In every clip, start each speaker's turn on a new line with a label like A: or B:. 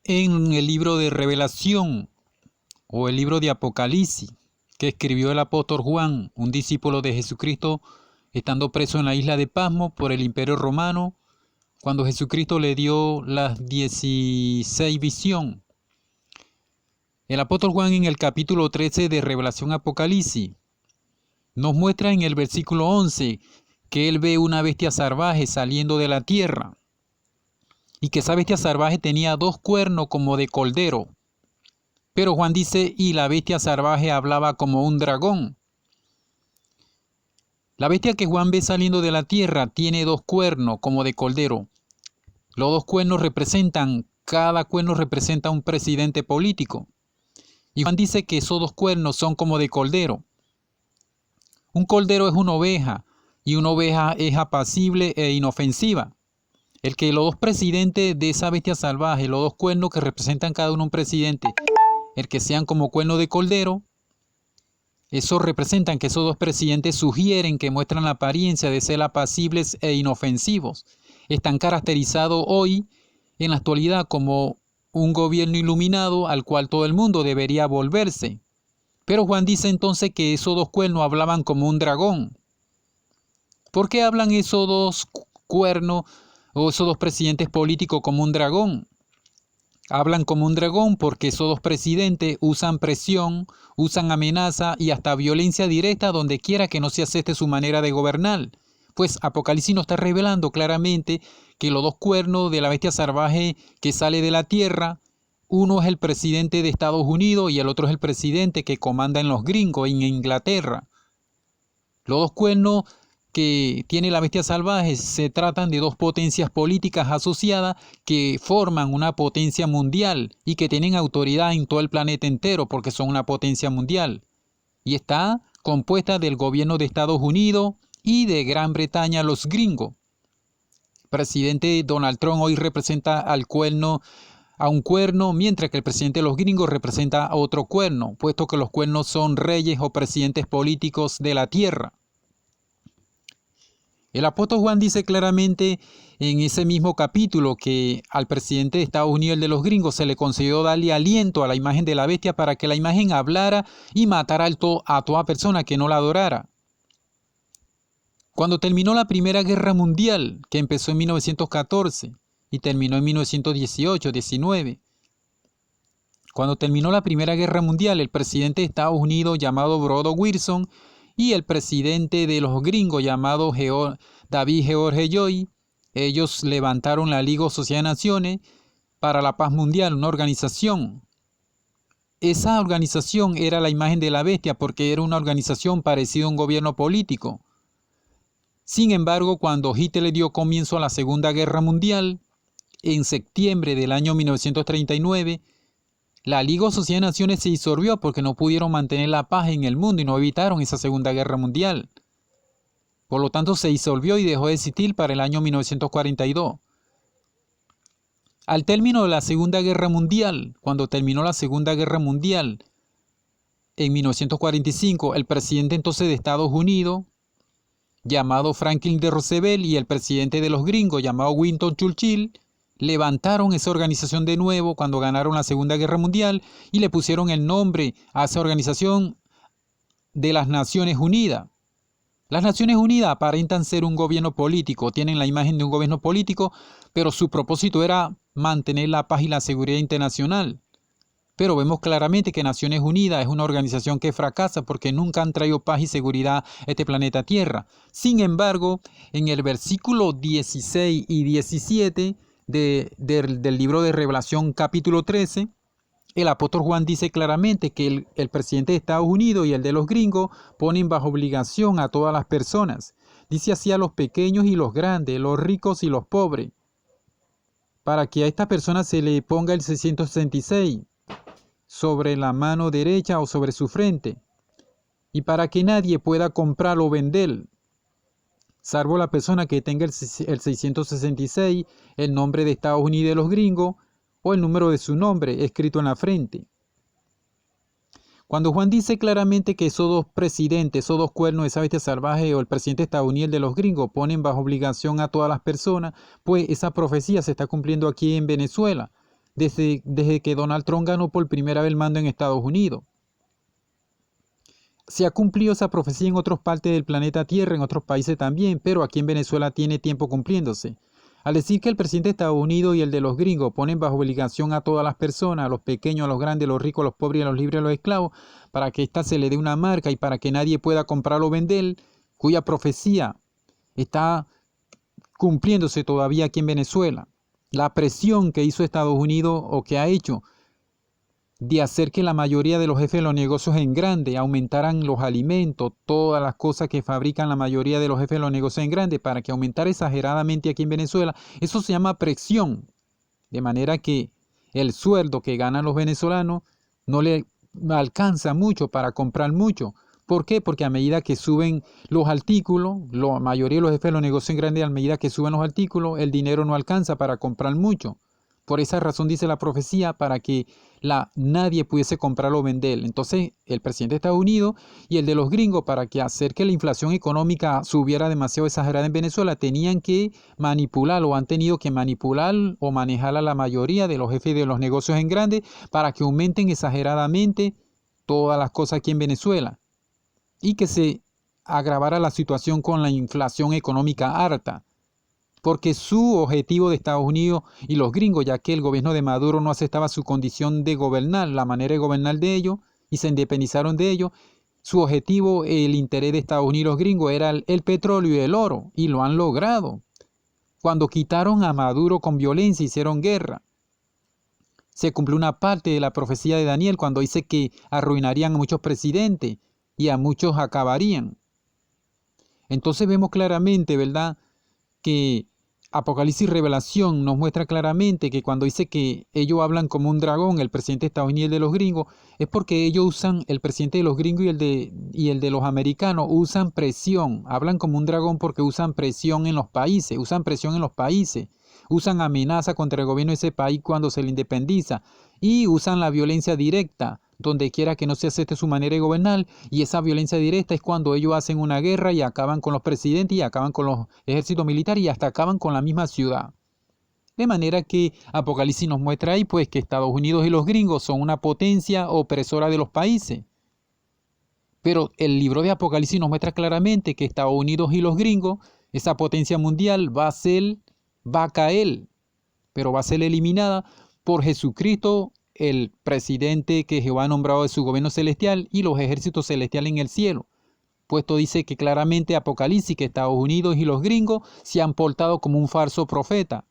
A: En el libro de Revelación o el libro de Apocalipsis que escribió el apóstol Juan, un discípulo de Jesucristo, estando preso en la isla de Pasmo por el Imperio Romano, cuando Jesucristo le dio las 16 visión. El apóstol Juan en el capítulo 13 de Revelación Apocalipsis nos muestra en el versículo 11 que él ve una bestia salvaje saliendo de la tierra y que esa bestia salvaje tenía 2 cuernos como de cordero. Pero Juan dice, y la bestia salvaje hablaba como un dragón. La bestia que Juan ve saliendo de la tierra tiene 2 cuernos como de cordero. Los 2 cuernos cada cuerno representa un presidente político. Y Juan dice que esos 2 cuernos son como de cordero. Un cordero es una oveja, y una oveja es apacible e inofensiva. El que los 2 presidentes de esa bestia salvaje, los 2 cuernos que representan cada uno un presidente, el que sean como cuerno de cordero, eso representan que esos 2 presidentes sugieren que muestran la apariencia de ser apacibles e inofensivos. Están caracterizados hoy, en la actualidad, como un gobierno iluminado al cual todo el mundo debería volverse. Pero Juan dice entonces que esos 2 cuernos hablaban como un dragón. ¿Por qué hablan esos 2 cuernos o esos 2 presidentes políticos como un dragón? Hablan como un dragón porque esos 2 presidentes usan presión, usan amenaza y hasta violencia directa donde quiera que no se acepte su manera de gobernar. Pues Apocalipsis nos está revelando claramente que los 2 cuernos de la bestia salvaje que sale de la tierra, uno es el presidente de Estados Unidos y el otro es el presidente que comanda en los gringos, en Inglaterra. Los 2 cuernos que tiene la bestia salvaje se tratan de 2 potencias políticas asociadas que forman una potencia mundial y que tienen autoridad en todo el planeta entero porque son una potencia mundial. Y está compuesta del gobierno de Estados Unidos y de Gran Bretaña, los gringos. El presidente Donald Trump hoy representa a un cuerno, mientras que el presidente de los gringos representa a otro cuerno, puesto que los cuernos son reyes o presidentes políticos de la tierra. El apóstol Juan dice claramente en ese mismo capítulo que al presidente de Estados Unidos, el de los gringos, se le concedió darle aliento a la imagen de la bestia para que la imagen hablara y matara a toda persona que no la adorara. Cuando terminó la Primera Guerra Mundial, que empezó en 1914 y terminó en 1918-19, cuando terminó la Primera Guerra Mundial, el presidente de Estados Unidos, llamado Woodrow Wilson, y el presidente de los gringos, llamado David George Joy, ellos levantaron la Liga Social de Naciones para la Paz Mundial, una organización. Esa organización era la imagen de la bestia porque era una organización parecida a un gobierno político. Sin embargo, cuando Hitler dio comienzo a la Segunda Guerra Mundial, en septiembre del año 1939, la Liga Social de Naciones se disolvió porque no pudieron mantener la paz en el mundo y no evitaron esa Segunda Guerra Mundial. Por lo tanto, se disolvió y dejó de existir para el año 1942. Al término de la Segunda Guerra Mundial, cuando terminó la Segunda Guerra Mundial, en 1945, el presidente entonces de Estados Unidos, llamado Franklin D. Roosevelt, y el presidente de los gringos, llamado Winston Churchill, levantaron esa organización de nuevo cuando ganaron la Segunda Guerra Mundial y le pusieron el nombre a esa organización de las Naciones Unidas. Las Naciones Unidas aparentan ser un gobierno político, tienen la imagen de un gobierno político, pero su propósito era mantener la paz y la seguridad internacional. Pero vemos claramente que Naciones Unidas es una organización que fracasa porque nunca han traído paz y seguridad a este planeta Tierra. Sin embargo, en el versículo 16 y 17 del libro de Revelación capítulo 13, el apóstol Juan dice claramente que el presidente de Estados Unidos y el de los gringos ponen bajo obligación a todas las personas. Dice así a los pequeños y los grandes, los ricos y los pobres, para que a esta persona se le ponga el 666 sobre la mano derecha o sobre su frente, y para que nadie pueda comprar o vender, salvo la persona que tenga el 666, el nombre de Estados Unidos y de los gringos, o el número de su nombre escrito en la frente. Cuando Juan dice claramente que esos 2 presidentes, esos 2 cuernos de esa bestia salvaje o el presidente estadounidense de los gringos ponen bajo obligación a todas las personas, pues esa profecía se está cumpliendo aquí en Venezuela. desde que Donald Trump ganó por primera vez el mando en Estados Unidos. Se ha cumplido esa profecía en otras partes del planeta Tierra, en otros países también, pero aquí en Venezuela tiene tiempo cumpliéndose. Al decir que el presidente de Estados Unidos y el de los gringos ponen bajo obligación a todas las personas, a los pequeños, a los grandes, a los ricos, a los pobres, a los libres, a los esclavos, para que ésta se le dé una marca y para que nadie pueda comprar o vender, cuya profecía está cumpliéndose todavía aquí en Venezuela. La presión que hizo Estados Unidos o que ha hecho de hacer que la mayoría de los jefes de los negocios en grande aumentaran los alimentos, todas las cosas que fabrican la mayoría de los jefes de los negocios en grande para que aumentara exageradamente aquí en Venezuela, eso se llama presión, de manera que el sueldo que ganan los venezolanos no le alcanza mucho para comprar mucho. ¿Por qué? Porque a medida que suben los artículos, la mayoría de los jefes de los negocios en grande, a medida que suben los artículos, el dinero no alcanza para comprar mucho. Por esa razón dice la profecía, para que nadie pudiese comprar o vender. Entonces el presidente de Estados Unidos y el de los gringos, para que hacer que la inflación económica subiera demasiado exagerada en Venezuela, tenían que manipular o han tenido que manipular o manejar a la mayoría de los jefes de los negocios en grande para que aumenten exageradamente todas las cosas aquí en Venezuela y que se agravara la situación con la inflación económica alta. Porque su objetivo de Estados Unidos y los gringos, ya que el gobierno de Maduro no aceptaba su condición de gobernar, la manera de gobernar de ellos, y se independizaron de ellos, su objetivo, el interés de Estados Unidos y los gringos era el petróleo y el oro, y lo han logrado. Cuando quitaron a Maduro con violencia, hicieron guerra. Se cumplió una parte de la profecía de Daniel cuando dice que arruinarían a muchos presidentes y a muchos acabarían. Entonces vemos claramente, ¿verdad?, que Apocalipsis y Revelación nos muestra claramente que cuando dice que ellos hablan como un dragón, el presidente de Estados Unidos y el de los gringos, es porque ellos usan, el presidente de los gringos y el de los americanos, usan presión, hablan como un dragón porque usan presión en los países, usan amenaza contra el gobierno de ese país cuando se le independiza y usan la violencia directa donde quiera que no se acepte su manera de gobernar, y esa violencia directa es cuando ellos hacen una guerra y acaban con los presidentes y acaban con los ejércitos militares y hasta acaban con la misma ciudad. De manera que Apocalipsis nos muestra ahí pues que Estados Unidos y los gringos son una potencia opresora de los países. Pero el libro de Apocalipsis nos muestra claramente que Estados Unidos y los gringos, esa potencia mundial va a caer, pero va a ser eliminada por Jesucristo, el presidente que Jehová ha nombrado de su gobierno celestial y los ejércitos celestiales en el cielo. Puesto dice que claramente Apocalipsis que Estados Unidos y los gringos se han portado como un falso profeta.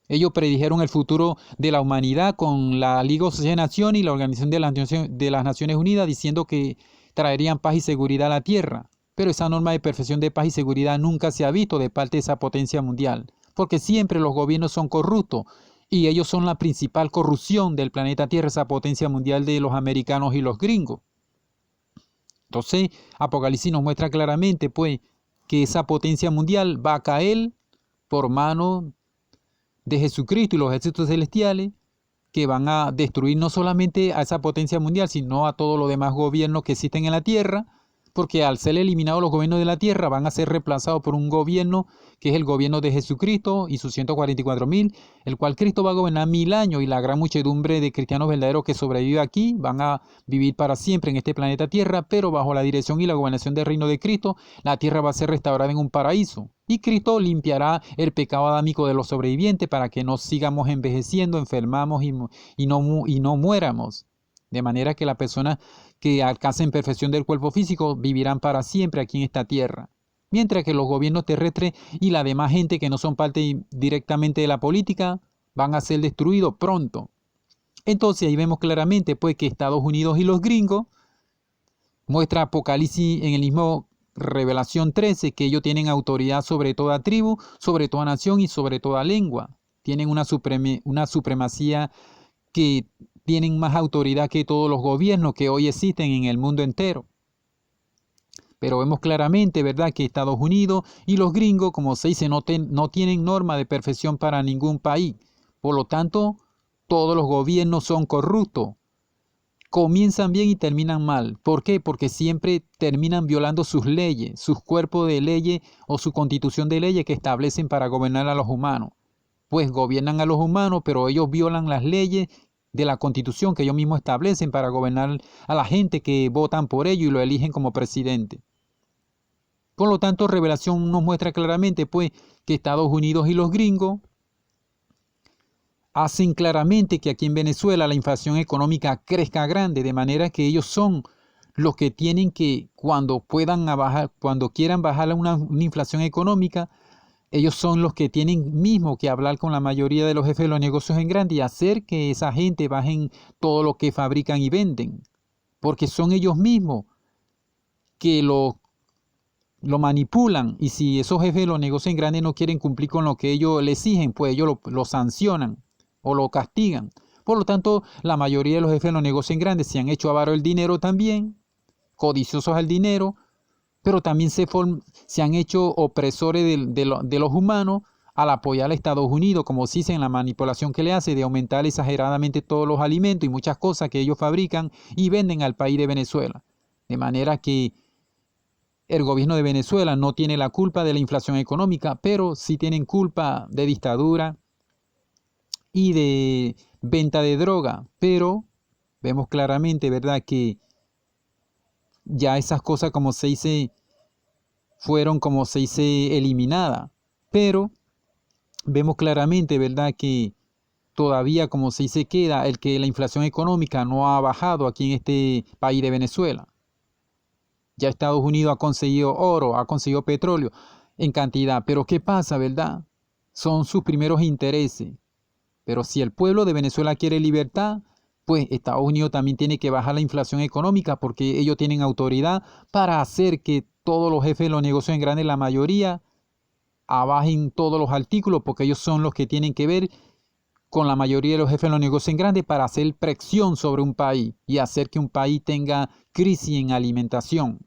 A: Ellos predijeron el futuro de la humanidad con la Liga de Naciones y la Organización de las Naciones Unidas diciendo que traerían paz y seguridad a la tierra. Pero esa norma de perfección de paz y seguridad nunca se ha visto de parte de esa potencia mundial, porque siempre los gobiernos son corruptos y ellos son la principal corrupción del planeta Tierra, esa potencia mundial de los americanos y los gringos. Entonces, Apocalipsis nos muestra claramente, pues, que esa potencia mundial va a caer por mano de Jesucristo y los ejércitos celestiales, que van a destruir no solamente a esa potencia mundial, sino a todos los demás gobiernos que existen en la Tierra, porque al ser eliminados los gobiernos de la tierra van a ser reemplazados por un gobierno que es el gobierno de Jesucristo y sus 144.000, el cual Cristo va a gobernar 1000 años y la gran muchedumbre de cristianos verdaderos que sobrevive aquí van a vivir para siempre en este planeta Tierra, pero bajo la dirección y la gobernación del reino de Cristo, la tierra va a ser restaurada en un paraíso. Y Cristo limpiará el pecado adámico de los sobrevivientes para que no sigamos envejeciendo, enfermamos y no muéramos. De manera que las personas que alcancen perfección del cuerpo físico vivirán para siempre aquí en esta tierra. Mientras que los gobiernos terrestres y la demás gente que no son parte directamente de la política van a ser destruidos pronto. Entonces ahí vemos claramente pues que Estados Unidos y los gringos, muestra Apocalipsis en el mismo Revelación 13, que ellos tienen autoridad sobre toda tribu, sobre toda nación y sobre toda lengua. Tienen una supremacía que tienen más autoridad que todos los gobiernos que hoy existen en el mundo entero. Pero vemos claramente, ¿verdad?, que Estados Unidos y los gringos, como se dice, no tienen norma de perfección para ningún país. Por lo tanto, todos los gobiernos son corruptos. Comienzan bien y terminan mal. ¿Por qué? Porque siempre terminan violando sus leyes, sus cuerpos de leyes o su constitución de leyes que establecen para gobernar a los humanos. pues gobiernan a los humanos, pero ellos violan las leyes de la Constitución que ellos mismos establecen para gobernar a la gente que votan por ellos y lo eligen como presidente. Por lo tanto, Revelación nos muestra claramente, pues, que Estados Unidos y los gringos hacen claramente que aquí en Venezuela la inflación económica crezca grande, de manera que ellos son los que tienen que, cuando quieran bajar una inflación económica, ellos son los que tienen mismo que hablar con la mayoría de los jefes de los negocios en grande y hacer que esa gente bajen todo lo que fabrican y venden, porque son ellos mismos que lo manipulan, y si esos jefes de los negocios en grande no quieren cumplir con lo que ellos le exigen, pues ellos lo sancionan o lo castigan. Por lo tanto, la mayoría de los jefes de los negocios en grandes se han hecho avaro el dinero también, codiciosos al dinero, pero también se han hecho opresores de los humanos al apoyar a Estados Unidos, como se dice en la manipulación que le hace de aumentar exageradamente todos los alimentos y muchas cosas que ellos fabrican y venden al país de Venezuela. De manera que el gobierno de Venezuela no tiene la culpa de la inflación económica, pero sí tienen culpa de dictadura y de venta de droga. Pero vemos claramente, ¿verdad?, que ya esas cosas, como se dice, fueron, como se dice, eliminadas. Pero vemos claramente, ¿verdad?, que todavía, como se dice, queda el que la inflación económica no ha bajado aquí en este país de Venezuela. Ya Estados Unidos ha conseguido oro, ha conseguido petróleo en cantidad. Pero ¿qué pasa, verdad? Son sus primeros intereses. Pero si el pueblo de Venezuela quiere libertad, pues Estados Unidos también tiene que bajar la inflación económica, porque ellos tienen autoridad para hacer que todos los jefes de los negocios en grande, la mayoría, abajen todos los artículos, porque ellos son los que tienen que ver con la mayoría de los jefes de los negocios en grande para hacer presión sobre un país y hacer que un país tenga crisis en alimentación.